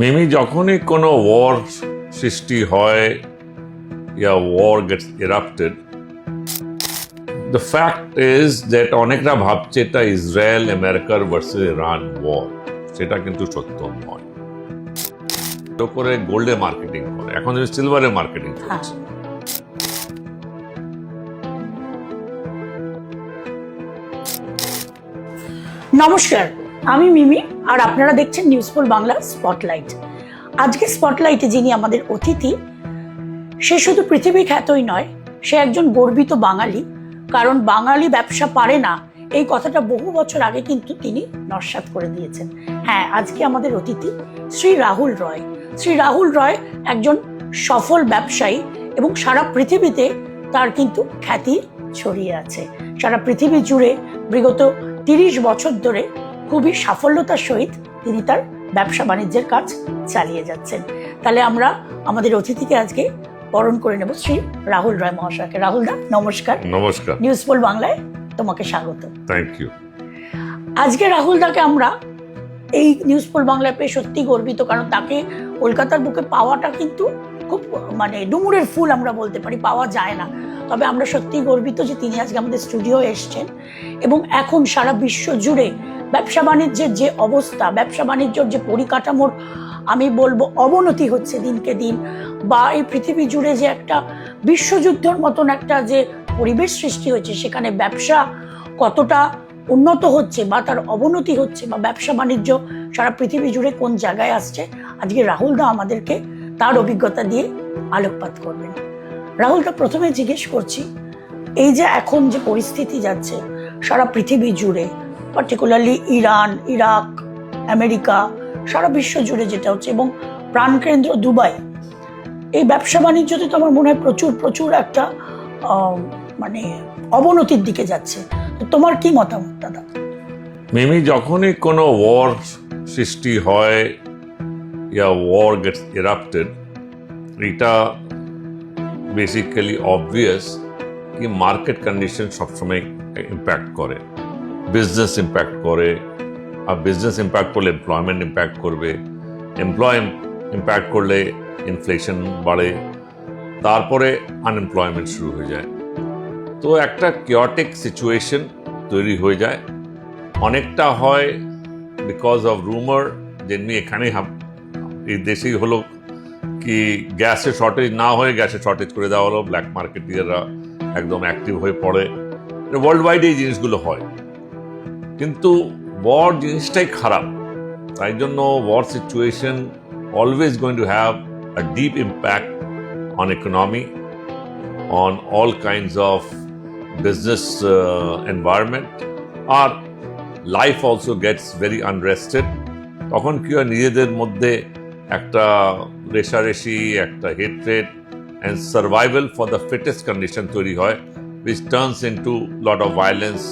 মিমি, যখনই কোনো ওয়ার সৃষ্টি হয় yeah war gets erupted, the fact is that অনেকরা ভাবছে এটা ইসরায়েল আমেরিকার ভার্সেস ইরান ওয়ার। সেটা কিন্তু সত্য নয়। তো করে গোল্ডে মার্কেটিং করে, এখন সিলভারে মার্কেটিং করছে। নমস্কার, আমি মিমি আর আপনারা দেখছেন নিউজফুল বাংলা স্পটলাইট। আজকে স্পটলাইটে যিনি আমাদের অতিথি, সে শুধু পৃথিবী খ্যাতই নয়, সে একজন গর্বিত বাঙালি। কারণ বাঙালি ব্যবসা পারে না, এই কথাটা বহু বছর আগে কিন্তু তিনি নস্যাৎ করে দিয়েছেন। হ্যাঁ, আজকে আমাদের অতিথি শ্রী রাহুল রয়। শ্রী রাহুল রয় একজন সফল ব্যবসায়ী এবং সারা পৃথিবীতে তার কিন্তু খ্যাতি ছড়িয়ে আছে। সারা পৃথিবী জুড়ে বিগত 30 বছর ধরে খুবই সাফল্যতার সহিত তিনি তার ব্যবসা বাণিজ্যের কাজ চালিয়ে যাচ্ছেন। তাহলে আমরা আমাদের অতিথিকে আজকে বরণ করে নেব, শ্রী রাহুল রয় মহাশয়কে। রাহুল দা, নমস্কার। নমস্কার। নিউজফুল বাংলায় তোমাকে স্বাগত। Thank you. আজকে রাহুল দাকে আমরা এই নিউজফুল বাংলায় পেয়ে সত্যি গর্বিত, কারণ তাকে কলকাতার বুকে পাওয়াটা কিন্তু খুব ডুমুরের ফুল আমরা বলতে পারি, পাওয়া যায় না। তবে আমরা সত্যি গর্বিত যে তিনি আজকে আমাদের স্টুডিও এসছেন এবং এখন সারা বিশ্ব জুড়ে ব্যবসা বাণিজ্যের যে অবস্থা, ব্যবসা বাণিজ্যর যে পরিকাঠামোর আমি বলবো অবনতি হচ্ছে দিনকে দিন, বা এই পৃথিবী জুড়ে যে একটা বিশ্বযুদ্ধের মতন একটা যে পরিবেশ সৃষ্টি হয়েছে, সেখানে ব্যবসা কতটা উন্নত হচ্ছে বা তার অবনতি হচ্ছে, বা ব্যবসা বাণিজ্য সারা পৃথিবী জুড়ে কোন জায়গায় আসছে, আজকে রাহুল দা আমাদেরকে তার অভিজ্ঞতা দিয়ে আলোকপাত করবেন। রাহুল দা, প্রথমে জিজ্ঞেস করছি, এই যে এখন যে পরিস্থিতি যাচ্ছে সারা পৃথিবী জুড়ে, পার্টিকুলারলি ইরান, ইরাক, আমেরিকা, সারা বিশ্ব জুড়ে যেটা হচ্ছে, এবং প্রাণকেন্দ্র দুবাই, এই ব্যবসা বাণিজ্যতে তো আমার মনে হয় প্রচুর একটা অবনতির দিকে যাচ্ছে। তো তোমার কি মতামত দাদা? মিমি, যখনই কোনো ওয়ার সৃষ্টি হয় ইয়া ওয়ার গেটস এরাপ্টেড, এটা বেসিক্যালি অবভিয়াস কি মার্কেট কন্ডিশন সবসময় ইম্প্যাক্ট করে, বিজনেস ইম্প্যাক্ট করে। আর বিজনেস ইম্প্যাক্ট করলে এমপ্লয়মেন্ট ইম্প্যাক্ট করবে, ইম্প্যাক্ট করলে ইনফ্লেশন বাড়ে, তারপরে আনএমপ্লয়মেন্ট শুরু হয়ে যায়। তো একটা কিওটিক সিচুয়েশন তৈরি হয়ে যায়। অনেকটা হয় বিকজ অফ রুমার, যেমনি এখানে এই দেশেই হলো কি গ্যাসের শর্টেজ না হয়ে গ্যাসের শর্টেজ করে দেওয়া হলো, ব্ল্যাক মার্কেটিয়াররা একদম অ্যাক্টিভ হয়ে পড়ে। ওয়ার্ল্ড ওয়াইড এই জিনিসগুলো হয়, কিন্তু ওয়ার জিনিসটাই খারাপ। তাই জন্য war situation always going to have a deep impact on economy, on all kinds of business environment, আর life also gets very unrested. তখন কি হয়, নিজেদের মধ্যে একটা রেশারেশি, একটা hatred and survival for the fittest condition তৈরি হয়, which turns into lot of violence,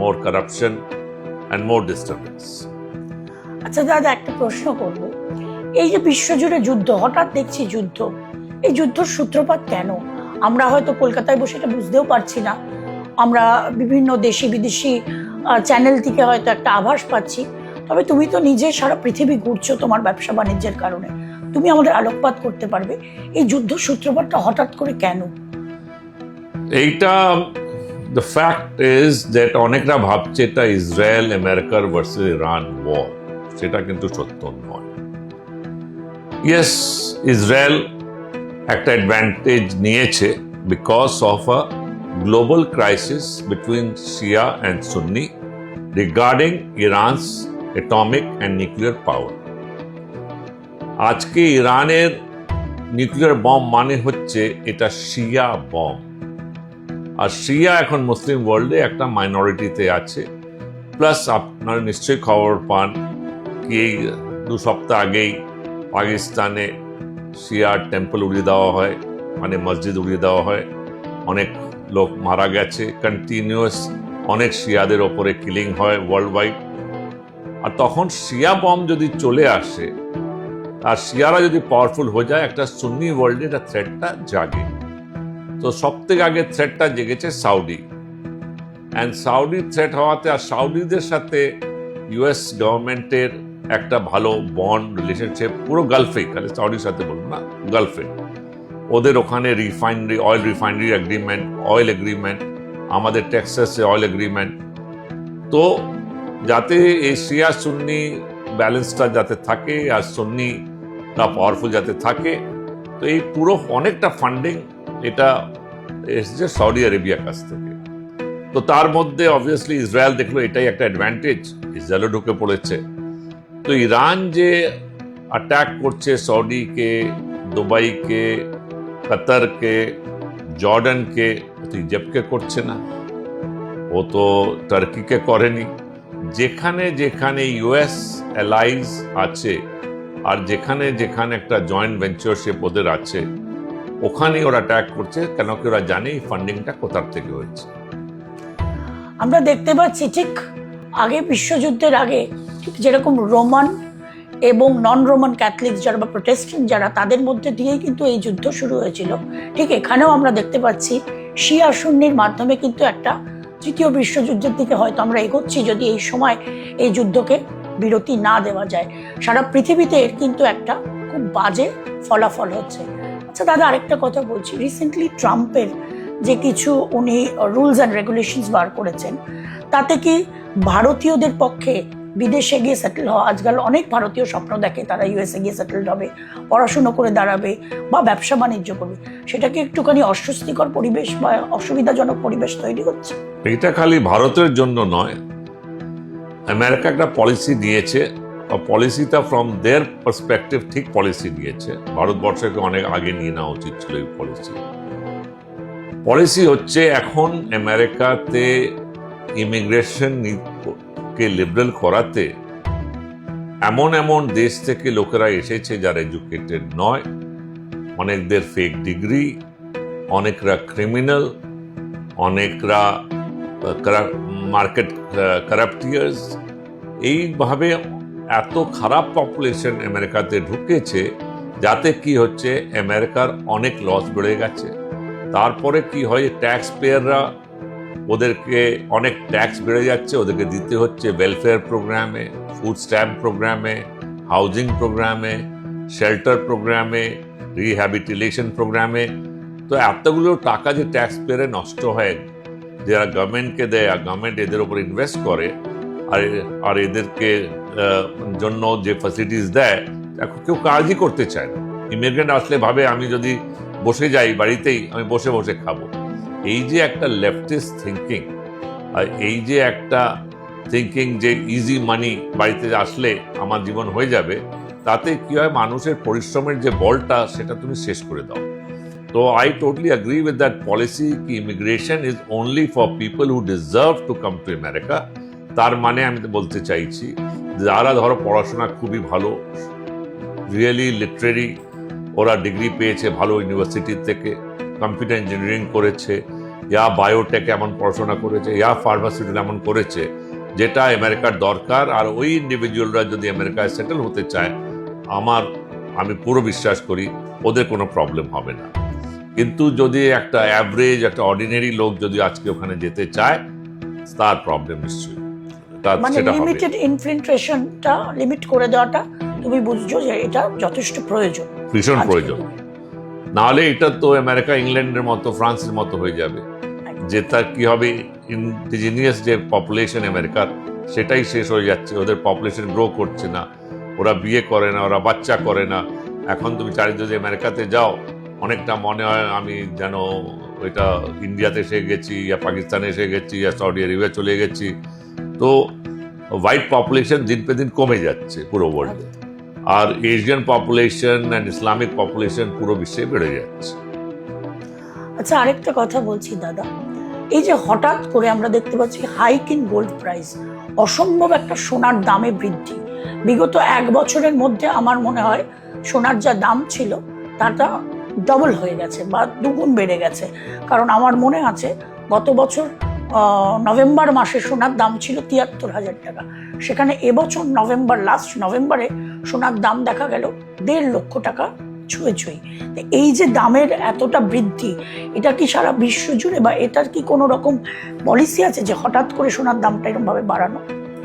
more corruption and more disturbance. আচ্ছা দাদা, একটা প্রশ্ন করব। এই যে বিশ্বজুড়ে যুদ্ধ, হঠাৎ দেখছি যুদ্ধ, এই যুদ্ধর সূত্রপাত কেন? আমরা হয়তো কলকাতায় বসে এটা বুঝতেও পারছি না, আমরা বিভিন্ন দেশি বিদেশি চ্যানেল থেকে হয়তো একটা আভাস পাচ্ছি। তবে তুমি তো নিজে সারা পৃথিবী ঘুরছো তোমার ব্যবসা বাণিজ্যের কারণে, তুমি আমাদের আলোকপাত করতে পারবে এই যুদ্ধ সূত্রপাতটা হঠাৎ করে কেন? এইটা দ্য ফ্যাক্ট ইজ দ্যাট অনেকরা ভাবছে এটা ইসরায়েল আমেরিকার ভার্সেস ইরান ওয়ার। সেটা কিন্তু সত্য নয়। ইয়েস, ইসরায়েল একটা অ্যাডভান্টেজ নিয়েছে because of a global crisis between Shia and Sunni regarding Iran's atomic and nuclear power. আজকে ইরানের নিউক্লিয়ার বম মানে হচ্ছে এটা শিয়া বম, আর শিয়া এখন মুসলিম ওয়ার্ল্ডে একটা মাইনরিটিতে আছে। প্লাস আপনারা নিশ্চয়ই খবর পান কি এই 2 সপ্তাহ আগেই পাকিস্তানে শিয়ার টেম্পল উড়িয়ে দেওয়া হয়, মানে মসজিদ উড়িয়ে দেওয়া হয়, অনেক লোক মারা গেছে, কন্টিনিউয়াস অনেক শিয়াদের ওপরে কিলিং হয় ওয়ার্ল্ড ওয়াইড। আর তখন শিয়া বম যদি চলে আসে আর শিয়ারা যদি পাওয়ারফুল হয়ে যায়, একটা সুন্নি ওয়ার্ল্ডে এটা থ্রেটটা জাগে। তো সব থেকে আগে থ্রেটটা জেগেছে সাউদি, অ্যান্ড সাউদি থ্রেট হওয়াতে আর সাউদিদের সাথে ইউএস গভর্নমেন্টের একটা ভালো বন্ড রিলেশনশিপ পুরো গালফে, খালি সৌদির সাথে বলবো না, গালফে ওদের ওখানে refinery oil refinery agreement, oil agreement, আমাদের টেক্সাসে অয়েল এগ্রিমেন্ট। তো যাতে এই শিয়া সুন্নি ব্যালেন্সটা যাতে থাকে আর সুন্নিটা পাওয়ারফুল যাতে থাকে, তো এই পুরো অনেকটা ফান্ডিং এটা এসেছে সৌদি আরেবিয়ার কাছ থেকে। তো তার মধ্যে অবভিয়াসলি ইসরায়েল দেখলো এটাই একটা অ্যাডভান্টেজ, ইসরায়েলও ঢুকে পড়েছে। তো ইরান যে অ্যাটাক করছে সৌদিকে, দুবাইকে, কাতারকে, জর্ডানকে, তো ইজিপ্টকে করছে না, ও তো টার্কিকে করেনি। যেখানে যেখানে ইউএস অ্যালাইজ আছে আর যেখানে যেখানে একটা জয়েন্ট ভেঞ্চারশিপ ওদের আছে, ওখানেই ওরা অ্যাটাক করছে, কেন কি ওরা জানে এই ফান্ডিংটা কোথার থেকে হয়েছে। আমরা দেখতে পাচ্ছি ঠিক আগে বিশ্বযুদ্ধের আগে ঠিক যেরকম রোমান এবং নন রোমান ক্যাথলিক যারা বা প্রোটেস্ট্যান্ট যারা, তাদের মধ্যে দিয়েই কিন্তু এই যুদ্ধ শুরু হয়েছিল, ঠিক এখানেও আমরা দেখতে পাচ্ছি শিয়া সুন্নির মাধ্যমে কিন্তু একটা তৃতীয় বিশ্বযুদ্ধের দিকে হয়তো আমরা এগোচ্ছি, যদি এই সময় এই যুদ্ধকে বিরতি না দেওয়া যায়। সারা পৃথিবীতে এর কিন্তু একটা খুব বাজে ফলাফল হচ্ছে। আচ্ছা দাদা, আরেকটা কথা বলছি, রিসেন্টলি ট্রাম্পের যে কিছু উনি রুলস অ্যান্ড রেগুলেশনস বার করেছেন, তাতে কি ভারতীয়দের পক্ষে বিদেশে গিয়ে সেটেল হওয়া, আজকাল অনেক ভারতীয় স্বপ্ন দেখে তারা ইউএসএ গিয়ে সেটেলড হবে, পড়াশুনো করে দাঁড়াবে বা ব্যবসা বাণিজ্য করবে, সেটা কি একটুখানি অস্বস্তিকর পরিবেশ বা অসুবিধাজনক পরিবেশ তৈরি হচ্ছে? এটা খালি ভারতের জন্য নয়, আমেরিকা একটা পলিসি নিয়েছে, পলিসিটা ফ্রম দেয়ার পার্সপেক্টিভ ঠিক পলিসি নিয়েছে, ভারতবর্ষকে অনেক আগে নিয়ে নেওয়া উচিত ছিল এই পলিসি হচ্ছে এখন আমেরিকাতে ইমিগ্রেশন কে লিবারেল করাতে এমন এমন দেশ থেকে লোকেরা এসেছে যারা এডুকেটেড নয়, অনেকদের ফেক ডিগ্রি, অনেকরা ক্রিমিনাল, অনেকরা মার্কেট কারাপ্টিয়ার্স, এইভাবে এত খারাপ পপুলেশন আমেরিকাতে ঢুকেছে, যাতে কি হচ্ছে আমেরিকার অনেক লস বেড়ে গেছে। তারপরে কি হয়, ট্যাক্স পেয়াররা ওদেরকে অনেক ট্যাক্স বেড়ে যাচ্ছে, ওদেরকে দিতে হচ্ছে ওয়েলফেয়ার প্রোগ্রামে, ফুড স্ট্যাম্প প্রোগ্রামে, হাউজিং প্রোগ্রামে, শেল্টার প্রোগ্রামে, রিহ্যাবিলিটেশন প্রোগ্রামে। তো এতগুলো টাকা যে ট্যাক্স পেয়ারে নষ্ট হয়, যারা গভর্নমেন্টকে দেয় আর গভর্নমেন্ট এদের উপর ইনভেস্ট করে আর এদেরকে জন্য যে ফ্যাসিলিটিস দেয়, এখন কেউ কাজই করতে চায় না। ইমিগ্রেন্ট আসলে ভাবে আমি যদি বসে যাই বাড়িতেই, আমি বসে বসে খাবো। এই যে একটা লেফটিস্ট থিঙ্কিং, আর এই যে একটা থিঙ্কিং যে ইজি মানি বাড়িতে আসলে আমার জীবন হয়ে যাবে, তাতে কি হয়, মানুষের পরিশ্রমের যে বলটা সেটা তুমি শেষ করে দাও। তো I totally agree with that policy কি immigration is only for people who deserve to come to America. তার মানে আমি তো বলতে চাইছি, যারা ধরো পড়াশোনা খুবই ভালো, রিয়েলি লিটারেরি, ওরা ডিগ্রি পেয়েছে ভালো ইউনিভার্সিটি থেকে, কম্পিউটার ইঞ্জিনিয়ারিং করেছে, ইয়া বায়োটেক এমন পড়াশোনা করেছে, ইয়া ফার্মাসিউটিক্যাল এমন করেছে যেটা আমেরিকার দরকার, আর ওই ইন্ডিভিজুয়ালরা যদি আমেরিকায় সেটেল হতে চায়, আমি পুরো বিশ্বাস করি ওদের কোনো প্রবলেম হবে না। কিন্তু যদি একটা অ্যাভারেজ, একটা অর্ডিনারি লোক যদি আজকে ওখানে যেতে চায়, তার প্রবলেম নিশ্চয়ই, মানে লিমিটেড ইনফিল্ট্রেশনটা লিমিট করে দেওয়াটা তুমি বুঝছো যে এটা যথেষ্ট প্রয়োজন, ভীষণ প্রয়োজন। নাহলে এটা তো আমেরিকা ইংল্যান্ডের মতো, ফ্রান্সের মতো হয়ে যাবে, যে তার কি হবে, ইন্ডিজিনিয়াস যে পপুলেশন আমেরিকার, সেটাই শেষ হয়ে যাচ্ছে, ওদের পপুলেশন গ্রো করছে না, ওরা বিয়ে করে না, ওরা বাচ্চা করে না। এখন তুমি চারিদিকে আমেরিকাতে যাও, অনেকটা মনে হয় আমি যেন ওইটা ইন্ডিয়াতে এসে গেছি, ইয়া পাকিস্তানে এসে গেছি, ইয়া সৌদি আরবিয়া চলে গেছি। তো হোয়াইট পপুলেশন দিন পে দিন কমে যাচ্ছে পুরো ওয়ার্ল্ডে, আর Asian population and Islamic population পুরো বিশ্বে বেড়ে যাচ্ছে। আচ্ছা, আরেকটা কথা বলছি দাদা, এই যে হঠাৎ করে আমরা দেখতে পাচ্ছি হাইক ইন গোল্ড প্রাইস, অসম্ভব একটা সোনার দামে বৃদ্ধি। বিগত 1 বছরের মধ্যে আমার মনে হয় সোনার যা দাম ছিল তাটা ডবল হয়ে গেছে বা দুগুণ বেড়ে গেছে। কারণ আমার মনে আছে গত বছর নভেম্বর মাসে সোনার দাম ছিল ৭৩,০০০ টাকা, সেখানে এবছর লাস্ট নভেম্বরে সোনার দাম দেখা গেল ১.৫ লক্ষ টাকা ছুঁই। এই যে দামের এতটা বৃদ্ধি, এটা কি সারা বিশ্ব জুড়ে, বা এটার কি কোনো রকম পলিসি আছে যে হঠাৎ করে সোনার দামটা এরকম ভাবে বাড়ানো?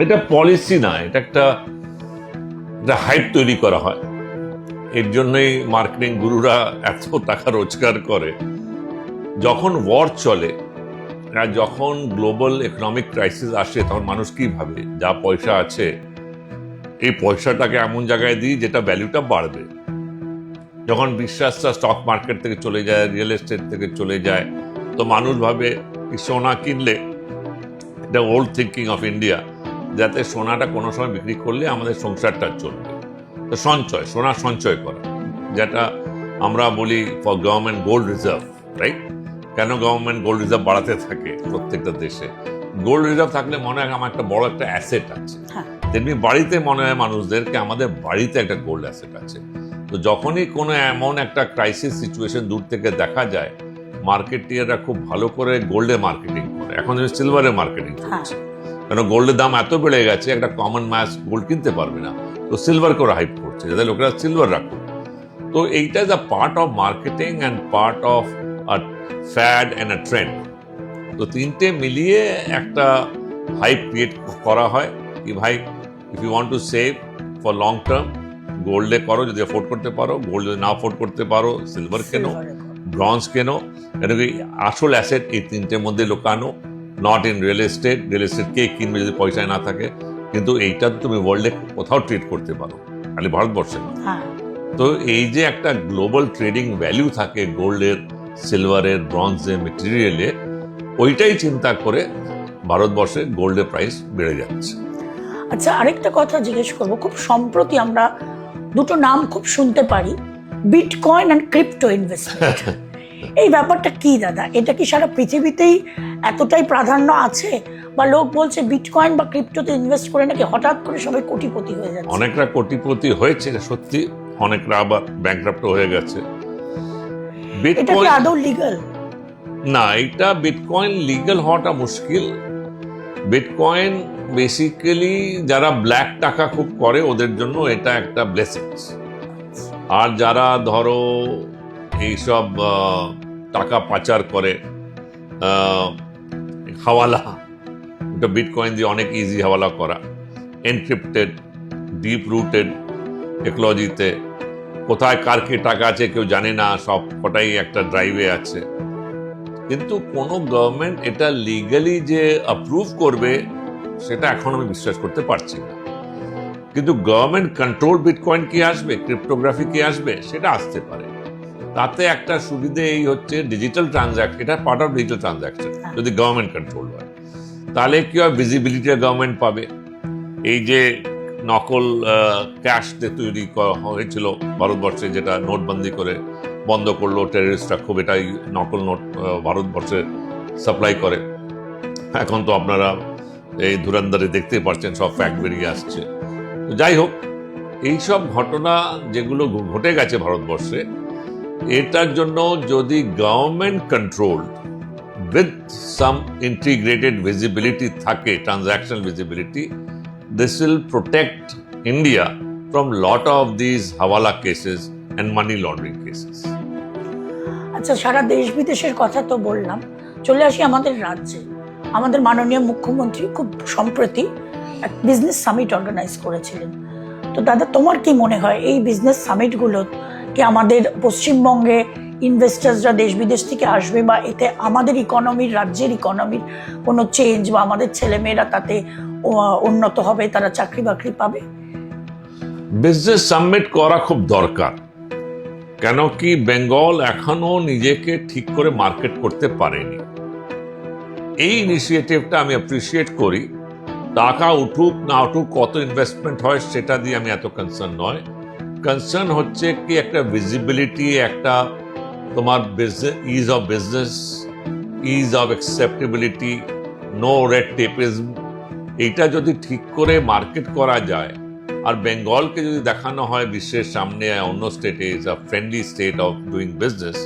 এটা পলিসি না, এটা একটা একটা হাইপ তৈরি করা হয়। এর জন্যই মার্কেটিং গুরুরা এত টাকা রোজগার করে। যখন ওয়ার চলে আর যখন গ্লোবাল ইকোনমিক ক্রাইসিস আসে, তখন মানুষ কি ভাবে, যা পয়সা আছে এই পয়সাটাকে এমন জায়গায় দিই যেটা ভ্যালুটা বাড়বে। যখন বিশ্বাসটা স্টক মার্কেট থেকে চলে যায়, রিয়েল এস্টেট থেকে চলে যায়, তো মানুষ ভাবে সোনা কিনলে, এটা ওল্ড থিঙ্কিং অফ ইন্ডিয়া, যাতে সোনাটা কোনো সময় বিক্রি করলে আমাদের সংসারটা চলবে। তো সঞ্চয়, সোনা সঞ্চয় করা, যেটা আমরা বলি for government gold reserve, right? কেন গভর্নমেন্ট গোল্ড রিজার্ভ বাড়াতে থাকে প্রত্যেকটা দেশে? গোল্ড রিজার্ভ থাকলে মনে হয় আমার একটা বড় একটা অ্যাসেট আছে। তেমনি বাড়িতে মনে হয় মানুষদেরকে আমাদের বাড়িতে একটা গোল্ড অ্যাসেট আছে। তো যখনই কোনো এমন একটা ক্রাইসিস সিচুয়েশন দূর থেকে দেখা যায়, মার্কেটিয়াররা খুব ভালো করে গোল্ডে মার্কেটিং করে। এখন সিলভারে মার্কেটিং করছে, কেন গোল্ডের দাম এত বেড়ে গেছে, একটা কমন ম্যাচ গোল্ড কিনতে পারবে না, তো সিলভার করে হাইপ করছে যাতে লোকেরা সিলভার রাখুক। তো এইটা is a part of marketing and part of a fad and a trend. তো তিনটে মিলিয়ে একটা হাইপ ক্রিয়েট করা হয় কি ভাই, if you want to save for long term, গোল্ডে করো যদি অ্যাফোর্ড করতে পারো, গোল্ড যদি না অ্যাফোর্ড করতে পারো সিলভার কেনো, ব্রঞ্জ কেনো। কেন কি আসল অ্যাসেট এই তিনটের মধ্যে লোকানো, not in real estate. Real estate কে কিনবে যদি পয়সায় না থাকে? কিন্তু এইটা তো তুমি ওয়ার্ল্ডে কোথাও ট্রেড করতে পারো, খালি ভারতবর্ষে না। তো এই যে একটা গ্লোবাল ট্রেডিং ভ্যালু থাকে গোল্ডের, সিলভারের, ব্রঞ্জের, মেটেরিয়ালে, ওইটাই চিন্তা করে ভারতবর্ষে গোল্ডের প্রাইস বেড়ে যাচ্ছে। আচ্ছা, আরেকটা কথা জিজ্ঞেস করবো, খুব সম্প্রতি আমরা দুটো নাম খুব শুনতে পারি, বিটকয়েন অ্যান্ড ক্রিপ্টো ইনভেস্টমেন্ট। এই ব্যাপারটা কি দাদা? এটা কি সারা পৃথিবীতেই এতটাই প্রাধান্য আছে, বা লোক বলছে বিটকয়েন বা ক্রিপ্টোতে ইনভেস্ট করে নাকি হঠাৎ করে সবাই কোটিপতি হয়ে যাচ্ছে? অনেকরা কোটিপতি হয়েছে সত্যি, অনেকরা আবার ব্যাংকরাপ্ট হয়ে গেছে। এটা কি আদৌ লিগ্যাল? না, এটা বিটকয়েন লিগ্যাল হওয়াটা মুশকিল। বিটকয়েন বেসিক্যালি যারা ব্ল্যাক টাকা খুব করে ওদের জন্য এটা একটা ব্লেসিংস। আর যারা ধরো এইসব টাকা পাচার করে, হাওয়ালা, এটা বিটকয়েন দিয়ে অনেক ইজি হাওয়ালা করা, এনক্রিপ্টেড, ডিপ রুটেড টেকনোলজিতে, কোথায় কার কি টাকা আছে কেউ জানে না, সব কটাই একটা ড্রাইভে আছে। কিন্তু কোনো গভর্নমেন্ট এটা লিগালি যে অ্যাপ্রুভ করবে সেটা এখন আমি বিশ্বাস করতে পারছি না। কিন্তু গভর্নমেন্ট কন্ট্রোল বিটকয়েন কি আসবে, ক্রিপ্টোগ্রাফি কি আসবে, সেটা আসতে পারে। তাতে একটা সুবিধে এই হচ্ছে ডিজিটাল ট্রানজাকশন, এটা পার্ট অফ ডিজিটাল ট্রানজাকশন যদি গভর্নমেন্ট কন্ট্রোল হয়, তাহলে কি হয়, ভিজিবিলিটি গভর্নমেন্ট পাবে। এই যে নকল ক্যাশ তৈরি হয়েছিল ভারতবর্ষে, যেটা নোটবন্দি করে বন্ধ করলো টেররিস্টরা, খুব এটাই নকল নোট ভারতবর্ষে সাপ্লাই করে। এখন তো আপনারা এই ধুরন্ধরে দেখতে পাচ্ছেন, সব ফ্যাক্ট বেরিয়ে আসছে। যাই হোক, এইসব ঘটনা যেগুলো ঘটে গেছে ভারতবর্ষে, এটার জন্য যদি government control with some integrated visibility থাকে, transactional visibility, this will protect India from lot of these hawala cases and money laundering cases. আচ্ছা, সারা দেশ বিদেশের কথা তো বললাম, চলে আসি আমাদের রাজ্যে। আমাদের মাননীয় মুখ্যমন্ত্রী খুব সম্প্রতি এক বিজনেস সামিট অর্গানাইজ করেছিলেন। তো দাদা, তোমার কি মনে হয় এই বিজনেস সামিটগুলো কি আমাদের পশ্চিমবঙ্গে ইনভেস্টার্সরা দেশ বিদেশ থেকে আসবে, বা এতে আমাদের ইকোনমির, রাজ্যের ইকোনমির কোনো চেঞ্জ, বা আমাদের ছেলেমেয়েরা তাতে উন্নত হবে, তারা চাকরি বাকরি পাবে? বিজনেস সামিট করা খুব দরকার, কেন কি বেঙ্গল এখনো নিজেকে ঠিক করে মার্কেট করতে পারেনি। এই ইনিশিয়েটিভটা আমি অ্যাপ্রিসিয়েট করি। টাকা উঠুক না উঠুক, কত ইনভেস্টমেন্ট হয় সেটা দিয়ে আমি এত কনসার্ন নয়। কনসার্ন হচ্ছে কি একটা ভিজিবিলিটি, একটা তোমার business, ease of business, ease of acceptability, no red tapism, এইটা যদি ঠিক করে মার্কেট করা যায়, আর বেঙ্গলকে যদি দেখানো হয় বিশ্বের সামনে, অন্য স্টেটে is a friendly state of doing business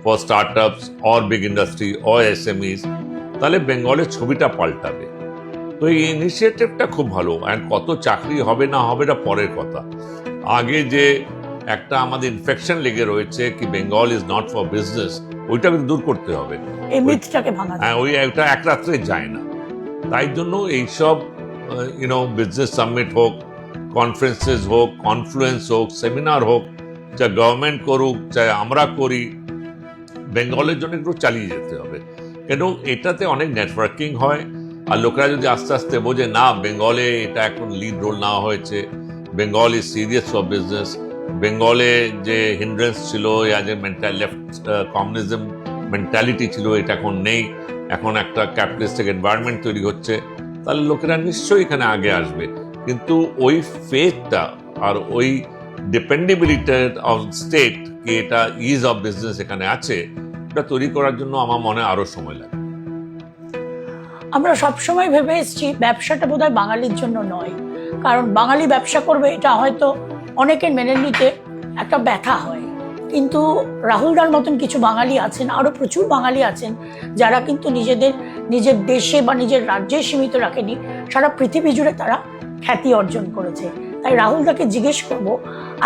for startups or big industry or SMEs, তাহলে বেঙ্গলের ছবিটা পাল্টাবে। তো এই ইনিশিয়েটিভটা খুব ভালো। অ্যান্ড কত চাকরি হবে না হবে এটা পরের কথা। আগে যে একটা আমাদের ইনফেকশন লেগে রয়েছে কি Bengal is not for business, ওইটা কিন্তু দূর করতে হবে। এই মিথটাকে ভাঙা, হ্যাঁ, ওইটা এক রাত্রে যায় না। তাই জন্য এইসব বিজনেস সামিট হোক, কনফারেন্সেস হোক, কনফ্লুয়েন্স হোক, সেমিনার হোক, চাই গভর্নমেন্ট করুক, চাই আমরা করি, বেঙ্গলের জন্য একটু চালিয়ে যেতে হবে। কেন এটাতে অনেক নেটওয়ার্কিং হয়, আর লোকেরা যদি আস্তে আস্তে বোঝে না বেঙ্গলে এটা এখন লিড রোল নেওয়া হয়েছে, Bengal is serious for business, বেঙ্গলে যে হিন্ড্রেন্স ছিল যে লেফট কমিউনিজম মেন্টালিটি ছিল এটা এখন নেই, এখন একটা ক্যাপিটালিস্টিক এনভায়রনমেন্ট তৈরি হচ্ছে, তাহলে লোকেরা নিশ্চয়ই এখানে আগে আসবে। কিন্তু ওই ফেথটা আর ওই ডিপেন্ডেবিলিটি অফ স্টেট কি এটা ইজ অফ বিজনেস এখানে আছে, এটা তৈরি করার জন্য আমার মনে আরো সময় লাগে। আমরা সবসময় ভেবে এসেছি ব্যবসাটা বোধহয় বাঙালির জন্য নয়, কারণ বাঙালি ব্যবসা করবে এটা হয়তো অনেকের মেনে নিতে একটা ব্যথা হয়। কিন্তু রাহুলদার মতন কিছু বাঙালি আছেন, আরও প্রচুর বাঙালি আছেন যারা কিন্তু নিজের দেশে বা নিজের রাজ্যে সীমিত রাখেনি, সারা পৃথিবী জুড়ে তারা খ্যাতি অর্জন করেছে। তাই রাহুলদাকে জিজ্ঞেস করব,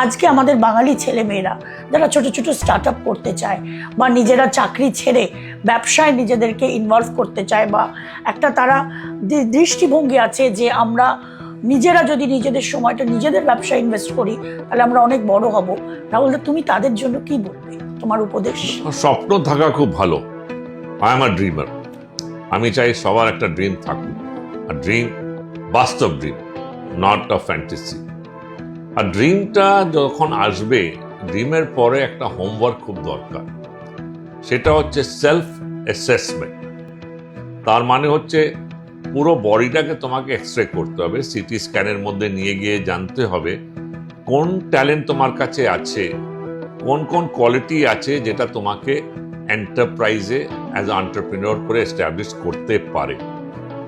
আজকে আমাদের বাঙালি ছেলে মেয়েরা যারা ছোট ছোট স্টার্ট আপ করতে চায় বা নিজেরা চাকরি ছেড়ে ব্যবসায় নিজেদেরকে ইনভলভ করতে চায়, বা একটা তারা দৃষ্টিভঙ্গি আছে যে আমরা নিজেরা যদি নিজেদের সময়টা নিজেদের ব্যবসায় ইনভেস্ট করি তাহলে আমরা অনেক বড় হব, রাহুলদা তুমি তাদের জন্য কি বলবে, তোমার উপদেশ? স্বপ্ন থাকা খুব ভালো। I am a dreamer. আমি চাই সবার একটা ড্রিম থাকুক, আর ড্রিম বাস্তব ড্রিম, নট আ ফ্যান্টাসি। আর ড্রিমটা যখন আসবে, ড্রিমের পরে একটা হোমওয়ার্ক খুব দরকার, সেটা হচ্ছে সেলফ অ্যাসেসমেন্ট। তার মানে হচ্ছে পুরো বডিটাকে তোমাকে এক্সরে করতে হবে, সিটি স্ক্যানের মধ্যে নিয়ে গিয়ে জানতে হবে কোন ট্যালেন্ট তোমার কাছে আছে, কোন কোন কোয়ালিটি আছে যেটা তোমাকে এন্টারপ্রাইজে অ্যাজ এন্টারপ্রেনিউর করে এস্টাবলিশ করতে পারে।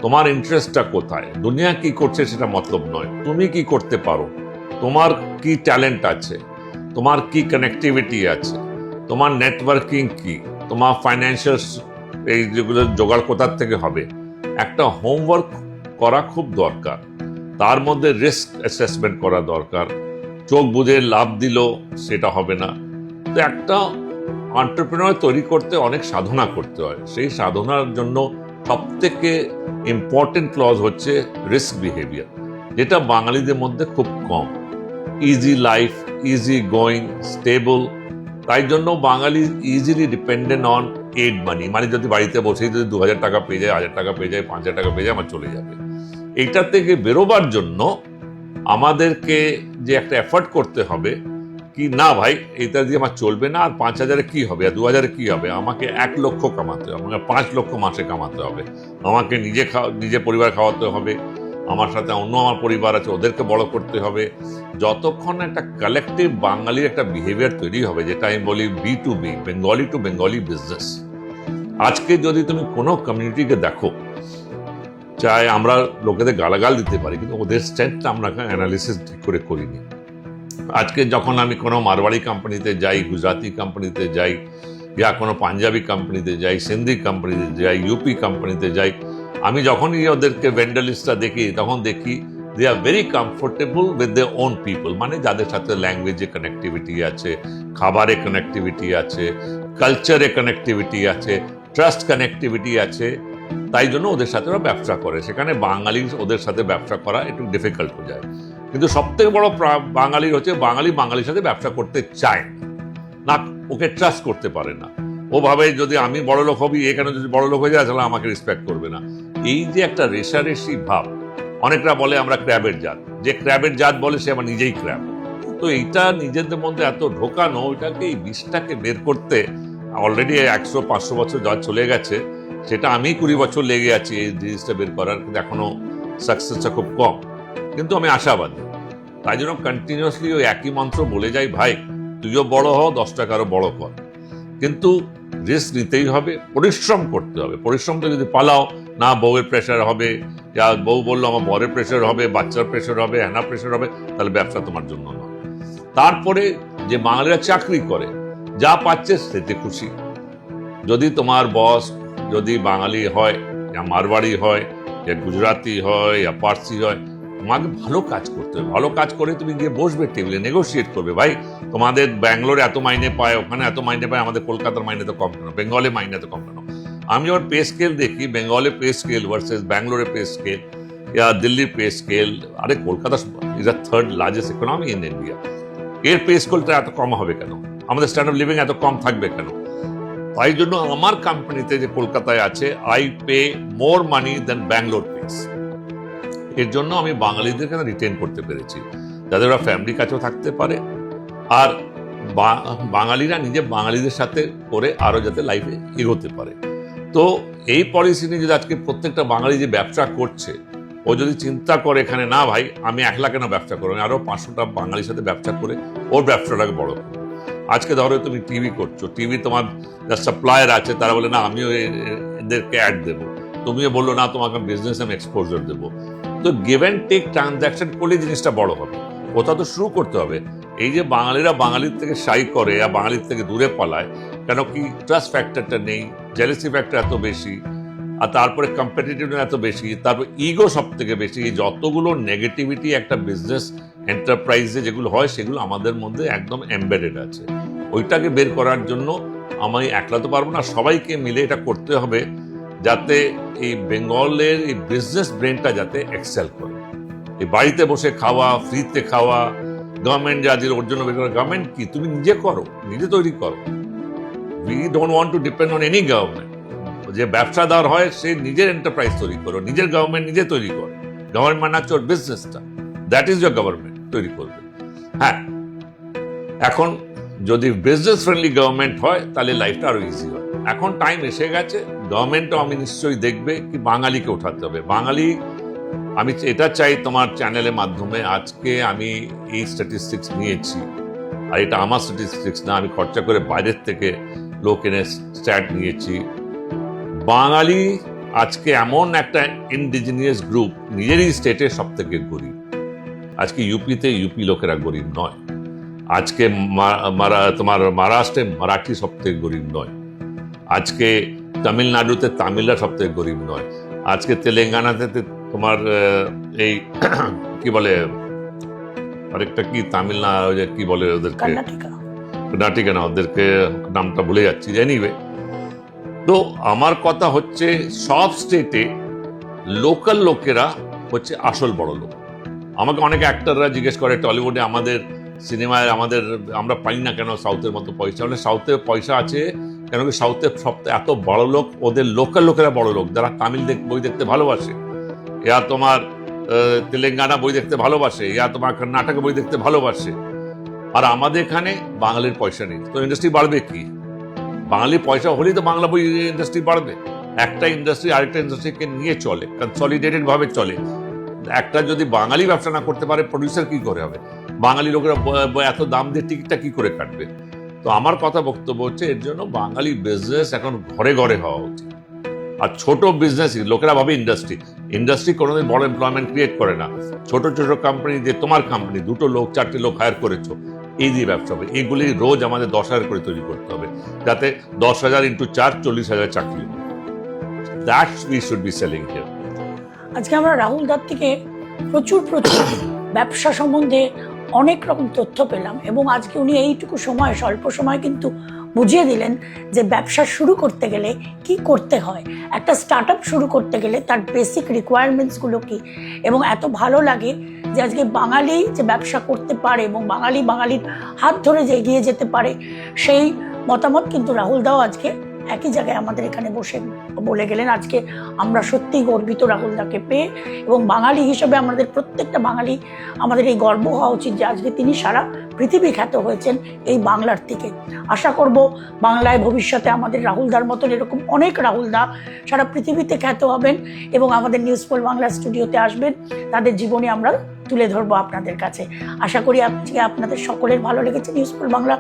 তোমার ইন্টারেস্টটা কোথায়, দুনিয়া কি করছে সেটা মতলব নয়, তুমি কি করতে পারো, তোমার কি ট্যালেন্ট আছে, তোমার কি কানেক্টিভিটি আছে, তোমার নেটওয়ার্কিং কি, তোমার ফাইন্যান্সিয়াল এই যেগুলো জোগাড় কোথার থেকে হবে, একটা হোমওয়ার্ক করা খুব দরকার। তার মধ্যে রিস্ক অ্যাসেসমেন্ট করা দরকার। চোখ বুঝে লাভ দিল সেটা হবে না। তো একটা এন্টারপ্রেনিউর তৈরি করতে অনেক সাধনা করতে হয়। সেই সাধনার জন্য সবথেকে ইম্পর্টেন্ট ক্লজ হচ্ছে রিস্ক বিহেভিয়ার, যেটা বাঙালিদের মধ্যে খুব কম। Easy life, easy going, stable. তাই জন্য বাঙালি easily dependent on aid money, মানে যদি বাড়িতে বসেই যদি 2000 টাকা পেয়ে যায়, 1000 টাকা পেয়ে যায়, 5000 টাকা পেয়ে যায়, আমার চলে যাবে। এইটা থেকে বেরোবার জন্য আমাদেরকে যে একটা এফর্ট করতে হবে, কি না ভাই এটা দিয়ে আমার চলবে না, আর 5000-এ কি হবে, আর 2000-এ কি হবে, আমাকে 1 লক্ষ কামাতে হবে, আমাকে 5 লক্ষ মাসে কামাতে হবে, আমাকে নিজে পরিবার খাওয়াতে হবে, আমার সাথে অন্য আমার পরিবার আছে ওদেরকে বড় করতে হবে। যতক্ষণ একটা কালেকটিভ বাঙালির একটা বিহেভিয়ার তৈরি হবে, যেটা আমি বলি B2B, Bengali two Bengali business. আজকে যদি তুমি কোনো কমিউনিটিকে দেখো, চাই আমরা লোকেদের গালাগাল দিতে পারি, কিন্তু ওদের স্ট্রেংথটা আমরা অ্যানালিসিস ঠিক করে করিনি। আজকে যখন আমি কোনো মারওয়াড়ি কোম্পানিতে যাই, গুজরাটি কোম্পানিতে যাই, ইয়া কোনো পাঞ্জাবি কোম্পানিতে যাই, সিন্ধি কোম্পানিতে যাই, ইউপি কোম্পানিতে যাই, আমি যখনই ওদেরকে ভেন্ডর লিস্টটা দেখি, তখন দেখি they are very comfortable with their own people, মানে যাদের সাথে ল্যাঙ্গুয়েজে কানেক্টিভিটি আছে, খাবারে কানেক্টিভিটি আছে, কালচারে কানেক্টিভিটি আছে, ট্রাস্ট কানেক্টিভিটি আছে। তাই জন্য ওদের সাথে ওরা ব্যবসা করে। সেখানে বাঙালির ওদের সাথে ব্যবসা করা একটু ডিফিকাল্ট হয়ে যায়। কিন্তু সবথেকে বড় বাঙালির হচ্ছে বাঙালির সাথে ব্যবসা করতে চায় না, ওকে ট্রাস্ট করতে পারে না। ও ভাবে যদি আমি বড় লোক হবি, এখানে যদি বড় লোক হয়ে যায় তাহলে আমাকে রেসপেক্ট করবে না। এই যে একটা রেশারেশি ভাব, অনেকরা বলে আমরা ক্র্যাবের জাত, যে ক্র্যাবের জাত বলে সে আমার নিজেই ক্র্যাব। তো এইটা নিজেদের মধ্যে এত ঢোকানো, ওইটাকে এই বিষটাকে বের করতে অলরেডি 100-500 বছর যা চলে গেছে, সেটা আমি 20 বছর লেগে আছি এই জিনিসটা বের করার, কিন্তু এখনো সাকসেসটা খুব কম। কিন্তু আমি আশাবাদী। তাই জন্য কন্টিনিউয়াসলি ওই একই মন্ত্র বলে যাই, ভাই তুইও বড় হ, 10 টাকা আরো বড় কর, কিন্তু রিস্ক নিতেই হবে, পরিশ্রম করতে হবে। পরিশ্রমটা যদি পালাও না, বউয়ের প্রেশার হবে, বউ বললো আমার বরের প্রেশার হবে, বাচ্চার প্রেশার হবে, হ্যানা প্রেশার হবে, তাহলে ব্যবসা তোমার জন্য নয়। তারপরে যে বাঙালিরা চাকরি করে, যা পাচ্ছে সেতে খুশি। যদি তোমার বস যদি বাঙালি হয়, ইয়া মারওয়াড়ি হয়, ইয়া গুজরাটি হয়, ইয়া পার্সি হয়, তোমাকে ভালো কাজ করতে হবে। ভালো কাজ করে তুমি গিয়ে বসবে টেবিলে, নেগোসিয়েট করবে, ভাই তোমাদের ব্যাঙ্গালোরে এত মাইনে পায়, ওখানে এত মাইনে পায়, আমাদের কলকাতার মাইনে তো কম কেন, বেঙ্গলে মাইনে তো কম কেন। আমি যখন পে স্কেল দেখি, বেঙ্গলে পে স্কেল ভার্সেস ব্যাঙ্গালোরে পে স্কেল, या दिल्ली पे स्केल, আরে Kolkata is the third largest economy in India, এর পে স্কেলটা এত কম হবে কেন? আমাদের স্ট্যান্ডার্ড অফ লিভিং এত কম থাকবে কেন? তাই জন্য আমার কোম্পানিতে যে কলকাতায় আছে, I pay more money than Bangalore pays. এর জন্য আমি বাঙালিদেরকে রিটেন করতে পেরেছি, যাতে ওরা ফ্যামিলির কাছেও থাকতে পারে, আর বাঙালিরা নিজে বাঙালিদের সাথে করে আরো যাতে লাইফে এগোতে পারে। তো এই পলিসি নিয়ে যদি আজকে প্রত্যেকটা বাঙালি যে ব্যবসা করছে, ও যদি চিন্তা করে এখানে, না ভাই আমি একলা কেন ব্যবসা করবো, আমি আরো 500টা বাঙালির সাথে ব্যবসা করে ওর ব্যবসাটাকে বড় করবো। আজকে ধরো তুমি টিভি করছো, টিভি তোমার যা সাপ্লায়ার আছে তারা বলে না আমিও এদেরকে অ্যাড দেবো, তুমিও বললো না তোমাকে বিজনেস আমি এক্সপোজার দেবো। তো গিভ অ্যান্ড টেক ট্রানজাকশন করলে জিনিসটা বড় হবে, কোথাও তো শুরু করতে হবে। এই যে বাঙালিরা বাঙালির থেকে শাই করে আর বাঙালির থেকে দূরে পালায় কেন, কি ট্রাস্ট ফ্যাক্টরটা নেই, জেলাসি ফ্যাক্টর এত বেশি, আর তারপরে কম্পিটিটিভনেস এত বেশি, তারপর ইগো সব থেকে বেশি। যতগুলো নেগেটিভিটি একটা বিজনেস এন্টারপ্রাইজে যেগুলো হয়, সেগুলো আমাদের মধ্যে একদম এমবেডেড আছে। ওইটাকে বের করার জন্য আমি একলা তো পারবো না, সবাইকে মিলে এটা করতে হবে, যাতে এই বেঙ্গলের এই বিজনেস ব্রেনটা যাতে এক্সেল করে। এই বাড়িতে বসে খাওয়া, ফ্রিতে খাওয়া, গভর্নমেন্ট যা দিল ওর জন্য বের করা, গভর্নমেন্ট কি তুমি নিজে করো, নিজে তৈরি করো। We don't want to depend on any government. যে ব্যবসাদার হয় সে নিজের এন্টারপ্রাইজ তৈরি করো, নিজের গভর্নমেন্ট নিজে তৈরি করো। গভর্নমেন্ট মানে হচ্ছে ওর বিজনেসটা, দ্যাট ইজ ইয়োর গভর্নমেন্ট তৈরি করবে। হ্যাঁ, এখন যদি বিজনেস ফ্রেন্ডলি গভর্নমেন্ট হয় তাহলে লাইফটা আরো ইজি হয়। এখন টাইম এসে গেছে, গভর্নমেন্টও আমি নিশ্চয়ই দেখবে কি বাঙালিকে ওঠাতে হবে। বাঙালি, আমি এটা চাই তোমার চ্যানেলের মাধ্যমে, আজকে আমি এই স্ট্যাটিস্টিক্স নিয়েছি, আর এটা আমার স্ট্যাটিস্টিক্স না, আমি খরচা করে বাইরের থেকে লোক এনে স্ট্যাট নিয়েছি। বাঙালি আজকে এমন একটা ইন্ডিজিনিয়াস গ্রুপ, নিজেরই স্টেটের সব থেকে গরিব। আজকে ইউপিতে ইউপি লোকেরা গরিব নয়, আজকে তোমার মহারাষ্ট্রে মারাঠি সব থেকে গরিব নয়, আজকে তামিলনাড়ুতে তামিলরা সব থেকে গরিব নয়, আজকে তেলেঙ্গানাতে তোমার এই কি বলে আরেকটা কি তামিলনাড়ু কি বলে ওদেরকে, কর্ণাটকা না, ওদেরকে নামটা ভুলে যাচ্ছি। এনিওয়ে, তো আমার কথা হচ্ছে সব স্টেটে লোকাল লোকেরা হচ্ছে আসল বড় লোক। আমাকে অনেক অ্যাক্টররা জিজ্ঞেস করে টলিউডে আমাদের সিনেমায় আমরা পাই না কেন সাউথের মতো পয়সা। মানে সাউথে পয়সা আছে কেন কি সাউথের সপ্তাহে এত বড় লোক, ওদের লোকাল লোকেরা বড় লোক, যারা তামিল বই দেখতে ভালোবাসে, ইয়া তোমার তেলেঙ্গানা বই দেখতে ভালোবাসে, ইয়া তোমার কর্ণাটক বই দেখতে ভালোবাসে। আর আমাদের এখানে বাঙালির পয়সা নেই, তো ইন্ডাস্ট্রি বাড়বে কি? বাঙালির পয়সা হলেই তো বাংলা বই ইন্ডাস্ট্রি বাড়বে। একটা ইন্ডাস্ট্রি আরেকটা ইন্ডাস্ট্রিকে নিয়ে চলে, কনসলিডেটেড ভাবে চলে। একটা যদি বাঙালি ব্যবসা না করতে পারে, প্রডিউসার কি করে হবে? বাঙালি লোকেরা এত দাম দিয়ে টিকিটটা কি করে কাটবে? তো আমার কথা বক্তব্য হচ্ছে, এর জন্য বাঙালি বিজনেস এখন ঘরে ঘরে হওয়া উচিত। আর ছোট বিজনেস, লোকেরা ভাবে ইন্ডাস্ট্রি কোনোদিন বড় এমপ্লয়মেন্ট ক্রিয়েট করে না। ছোট ছোট কোম্পানি, যে তোমার কোম্পানি 2টো লোক 4টে লোক হায়ার করেছো, এই দিয়ে ব্যবসা হবে। এইগুলি রোজ আমাদের 10,000 করে তৈরি করতে হবে, যাতে 10,000 × 4 40,000 চাকরি। That we should be selling here. আজকে আমরা রাহুল দার থেকে প্রচুর ব্যবসা সম্বন্ধে অনেক রকম তথ্য পেলাম, এবং আজকে উনি এইটুকু সময়, স্বল্প সময় কিন্তু বুঝিয়ে দিলেন যে ব্যবসা শুরু করতে গেলে কি করতে হয়, একটা স্টার্ট আপ শুরু করতে গেলে তার বেসিক রিকোয়ারমেন্টসগুলো কি। এবং এত ভালো লাগে যে আজকে বাঙালি যে ব্যবসা করতে পারে এবং বাঙালির হাত ধরে যে এগিয়ে যেতে পারে, সেই মতামত কিন্তু রাহুল দাও আজকে একই জায়গায় আমাদের এখানে বসে বলে গেলেন। আজকে আমরা সত্যিই গর্বিত রাহুল দাকে পেয়ে, এবং বাঙালি হিসেবে আমাদের প্রত্যেকটা বাঙালি আমাদের এই গর্ব হওয়া উচিত যে আজকে তিনি সারা পৃথিবী খ্যাত হয়েছেন এই বাংলার থেকে। আশা করব বাংলায় ভবিষ্যতে আমাদের রাহুল দার মতন এরকম অনেক রাহুল দা সারা পৃথিবীতে খ্যাত হবেন এবং আমাদের নিউজ পোল বাংলা স্টুডিওতে আসবেন, তাদের জীবনী আমরা তুলে ধরবো আপনাদের কাছে। আশা করি আজকে আপনাদের সকলের ভালো লেগেছে নিউজ পোল বাংলা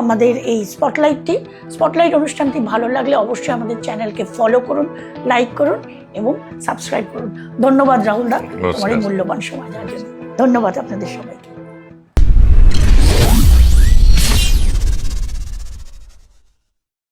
আমাদের এই স্পটলাইট অনুষ্ঠানটি ভালো লাগলে অবশ্যই আমাদের চ্যানেলকে ফলো করুন, লাইক করুন এবং সাবস্ক্রাইব করুন। ধন্যবাদ রাহুল দা, তোমার এই মূল্যবান সময় দেওয়ার জন্য। ধন্যবাদ আপনাদের সবাইকে।